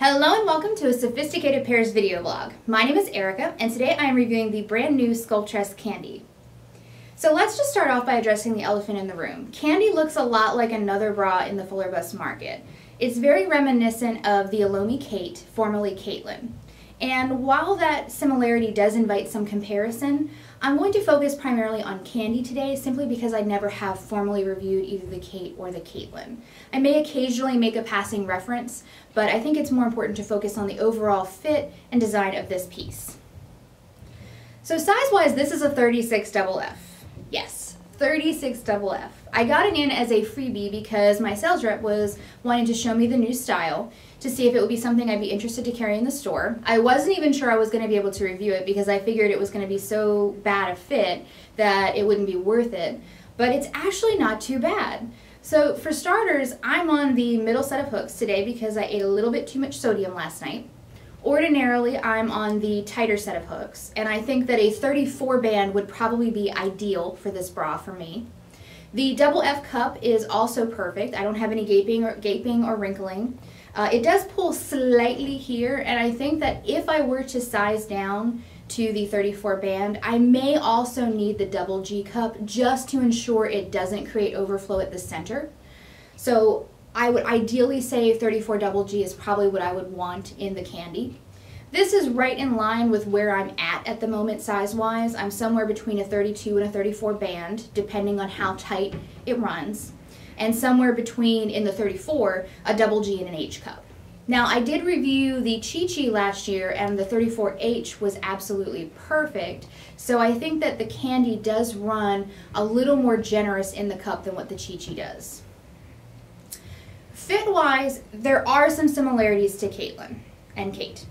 Hello and welcome to a Sophisticated Pairs video vlog. My name is Erica and today I am reviewing the brand new Panache Candi. So let's just start off by addressing the elephant in the room. Candi looks a lot like another bra in the fuller bust market. It's very reminiscent of the Elomi Kate, formerly Caitlin. And while that similarity does invite some comparison, I'm going to focus primarily on Candi today simply because I never have formally reviewed either the Kate or the Caitlin. I may occasionally make a passing reference, but I think it's more important to focus on the overall fit and design of this piece. So size-wise, this is a 36FF. Yes, 36FF. I got it in as a freebie because my sales rep was wanting to show me the new style to see if it would be something I'd be interested to carry in the store. I wasn't even sure I was going to be able to review it because I figured it was going to be so bad a fit that it wouldn't be worth it, but it's actually not too bad. So for starters, I'm on the middle set of hooks today because I ate a little bit too much sodium last night. Ordinarily, I'm on the tighter set of hooks, and I think that a 34 band would probably be ideal for this bra for me. The double F cup is also perfect. I don't have any gaping or wrinkling. It does pull slightly here, and I think that if I were to size down to the 34 band, I may also need the double G cup just to ensure it doesn't create overflow at the center. So I would ideally say 34 double G is probably what I would want in the Candi. This is right in line with where I'm at the moment size-wise. I'm somewhere between a 32 and a 34 band, depending on how tight it runs, and somewhere between, in the 34, a double G and an H cup. Now, I did review the Chi Chi last year, and the 34H was absolutely perfect, so I think that the Candi does run a little more generous in the cup than what the Chi Chi does. Fit-wise, there are some similarities to Caitlin and Kate.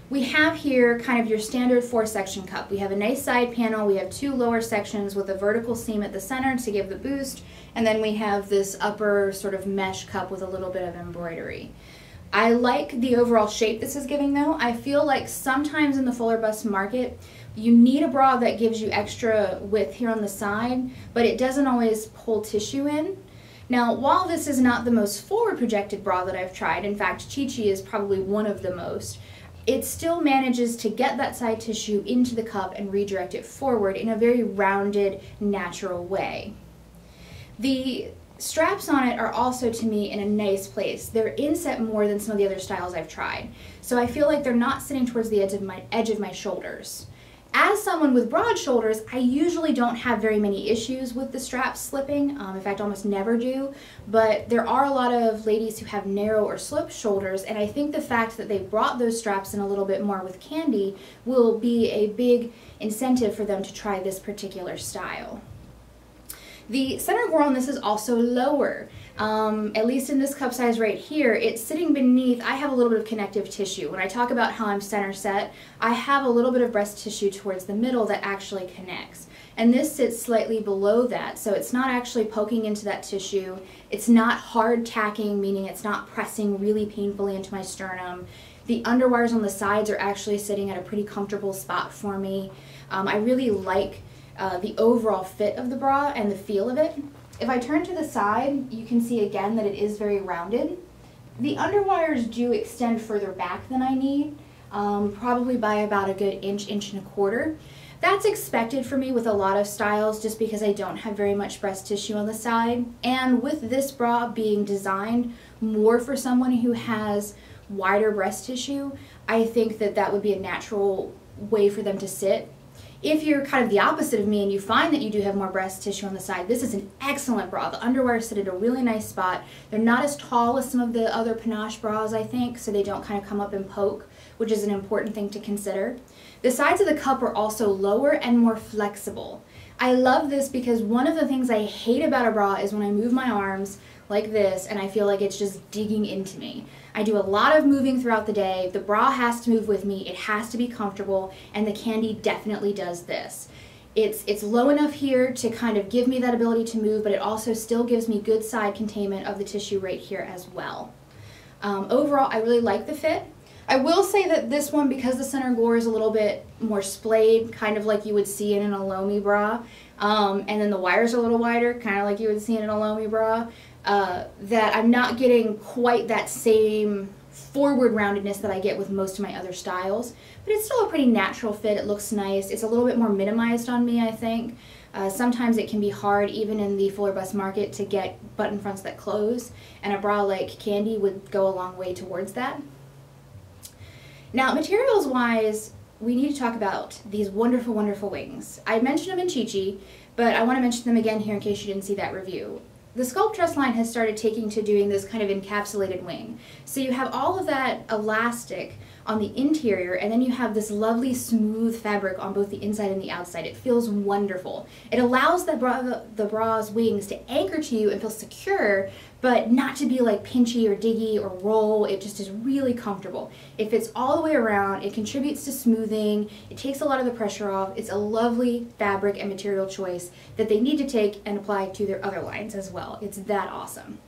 We have here kind of your standard 4-section cup. We have a nice side panel, we have 2 lower sections with a vertical seam at the center to give the boost, and then we have this upper sort of mesh cup with a little bit of embroidery. I like the overall shape this is giving though. I feel like sometimes in the fuller bust market, you need a bra that gives you extra width here on the side, but it doesn't always pull tissue in. Now, while this is not the most forward projected bra that I've tried, in fact, Chi Chi is probably one of the most, it still manages to get that side tissue into the cup and redirect it forward in a very rounded, natural way. The straps on it are also, to me, in a nice place. They're inset more than some of the other styles I've tried, so I feel like they're not sitting towards the edge of my shoulders. As someone with broad shoulders, I usually don't have very many issues with the straps slipping, in fact almost never do, but there are a lot of ladies who have narrow or sloped shoulders, and I think the fact that they brought those straps in a little bit more with Candi will be a big incentive for them to try this particular style. The center gore on this is also lower. At least in this cup size right here, it's sitting beneath. I have a little bit of connective tissue. When I talk about how I'm center set, I have a little bit of breast tissue towards the middle that actually connects. And this sits slightly below that, so it's not actually poking into that tissue. It's not hard tacking, meaning it's not pressing really painfully into my sternum. The underwires on the sides are actually sitting at a pretty comfortable spot for me. I really like the overall fit of the bra and the feel of it. If I turn to the side, you can see again that it is very rounded. The underwires do extend further back than I need, probably by about a good inch, inch and a quarter. That's expected for me with a lot of styles just because I don't have very much breast tissue on the side. And with this bra being designed more for someone who has wider breast tissue, I think that that would be a natural way for them to sit. If you're kind of the opposite of me and you find that you do have more breast tissue on the side, this is an excellent bra. The underwear sit at a really nice spot. They're not as tall as some of the other Panache bras, I think, so they don't kind of come up and poke, which is an important thing to consider. The sides of the cup are also lower and more flexible. I love this because one of the things I hate about a bra is when I move my arms like this and I feel like it's just digging into me. I do a lot of moving throughout the day. The bra has to move with me. It has to be comfortable, and the Candi definitely does this. It's low enough here to kind of give me that ability to move, but it also still gives me good side containment of the tissue right here as well. Overall, I really like the fit. I will say that this one, because the center gore is a little bit more splayed, kind of like you would see in an Elomi bra, and then the wires are a little wider, kind of like you would see in an Elomi bra, that I'm not getting quite that same forward roundedness that I get with most of my other styles, but it's still a pretty natural fit. It looks nice. It's a little bit more minimized on me, I think. Sometimes it can be hard, even in the fuller bust market, to get button fronts that close, and a bra like Candi would go a long way towards that. Now, materials-wise, we need to talk about these wonderful, wonderful wings. I mentioned them in Chi Chi, but I want to mention them again here in case you didn't see that review. The Sculpt Dress line has started taking to doing this kind of encapsulated wing. So you have all of that elastic on the interior, and then you have this lovely smooth fabric on both the inside and the outside. It feels wonderful. It allows the bra's wings to anchor to you and feel secure, but not to be like pinchy or diggy or roll. It just is really comfortable. It fits all the way around. It contributes to smoothing. It takes a lot of the pressure off. It's a lovely fabric and material choice that they need to take and apply to their other lines as well. It's that awesome.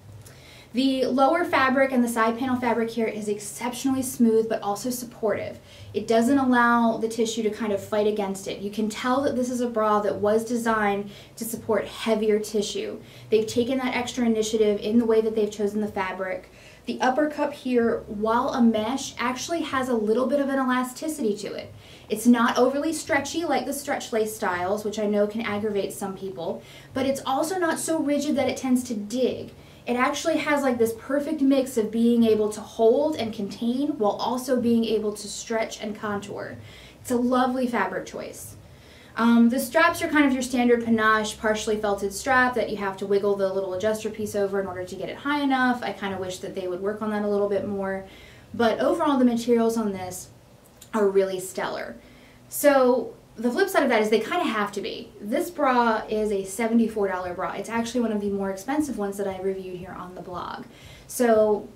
The lower fabric and the side panel fabric here is exceptionally smooth but also supportive. It doesn't allow the tissue to kind of fight against it. You can tell that this is a bra that was designed to support heavier tissue. They've taken that extra initiative in the way that they've chosen the fabric. The upper cup here, while a mesh, actually has a little bit of an elasticity to it. It's not overly stretchy like the stretch lace styles, which I know can aggravate some people, but it's also not so rigid that it tends to dig. It actually has like this perfect mix of being able to hold and contain while also being able to stretch and contour. It's a lovely fabric choice. The straps are kind of your standard Panache partially felted strap that you have to wiggle the little adjuster piece over in order to get it high enough. I kind of wish that they would work on that a little bit more. But overall, the materials on this are really stellar. So the flip side of that is they kind of have to be. This bra is a $74 bra. It's actually one of the more expensive ones that I reviewed here on the blog. So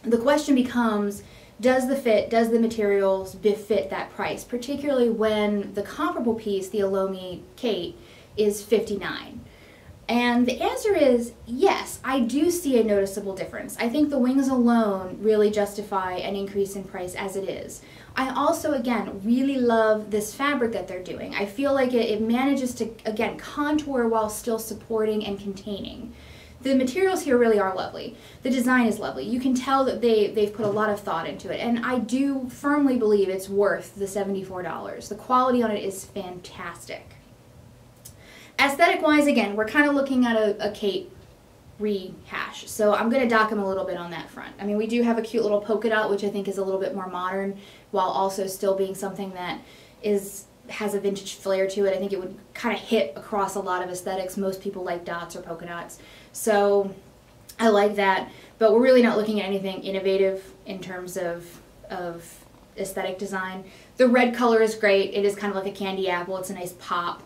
the question becomes, does the fit, does the materials befit that price, particularly when the comparable piece, the Elomi Kate, is $59? And the answer is yes, I do see a noticeable difference. I think the wings alone really justify an increase in price as it is. I also, again, really love this fabric that they're doing. I feel like it manages to, again, contour while still supporting and containing. The materials here really are lovely. The design is lovely. You can tell that they've put a lot of thought into it, and I do firmly believe it's worth the $74. The quality on it is fantastic. Aesthetic-wise, again, we're kind of looking at a Kate rehash, so I'm going to dock them a little bit on that front. I mean, we do have a cute little polka dot, which I think is a little bit more modern, while also still being something that has a vintage flair to it. I think it would kind of hit across a lot of aesthetics. Most people like dots or polka dots, so I like that, but we're really not looking at anything innovative in terms of aesthetic design. The red color is great. It is kind of like a candy apple. It's a nice pop.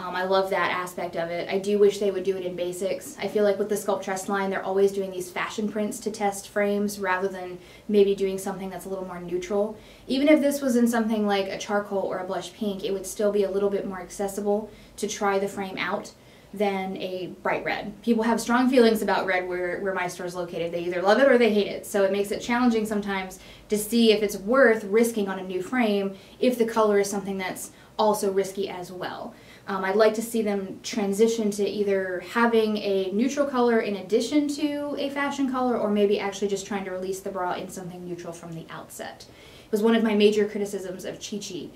I love that aspect of it. I do wish they would do it in basics. I feel like with the Sculpt Dress line, they're always doing these fashion prints to test frames rather than maybe doing something that's a little more neutral. Even if this was in something like a charcoal or a blush pink, it would still be a little bit more accessible to try the frame out than a bright red. People have strong feelings about red where my store is located. They either love it or they hate it. So it makes it challenging sometimes to see if it's worth risking on a new frame if the color is something that's also risky as well. I'd like to see them transition to either having a neutral color in addition to a fashion color, or maybe actually just trying to release the bra in something neutral from the outset. It was one of my major criticisms of Chi Chi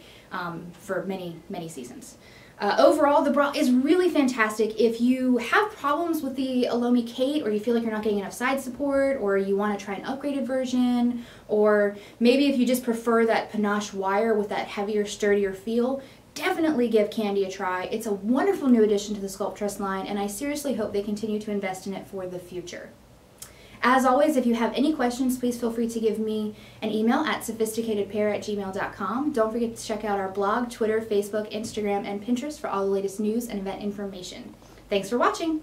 for many, many seasons. Overall, the bra is really fantastic. If you have problems with the Elomi Kate, or you feel like you're not getting enough side support, or you want to try an upgraded version, or maybe if you just prefer that Panache wire with that heavier, sturdier feel, definitely give Candi a try. It's a wonderful new addition to the Sculpt Dress line, and I seriously hope they continue to invest in it for the future. As always, if you have any questions, please feel free to give me an email at sophisticatedpair@gmail.com. Don't forget to check out our blog, Twitter, Facebook, Instagram, and Pinterest for all the latest news and event information. Thanks for watching!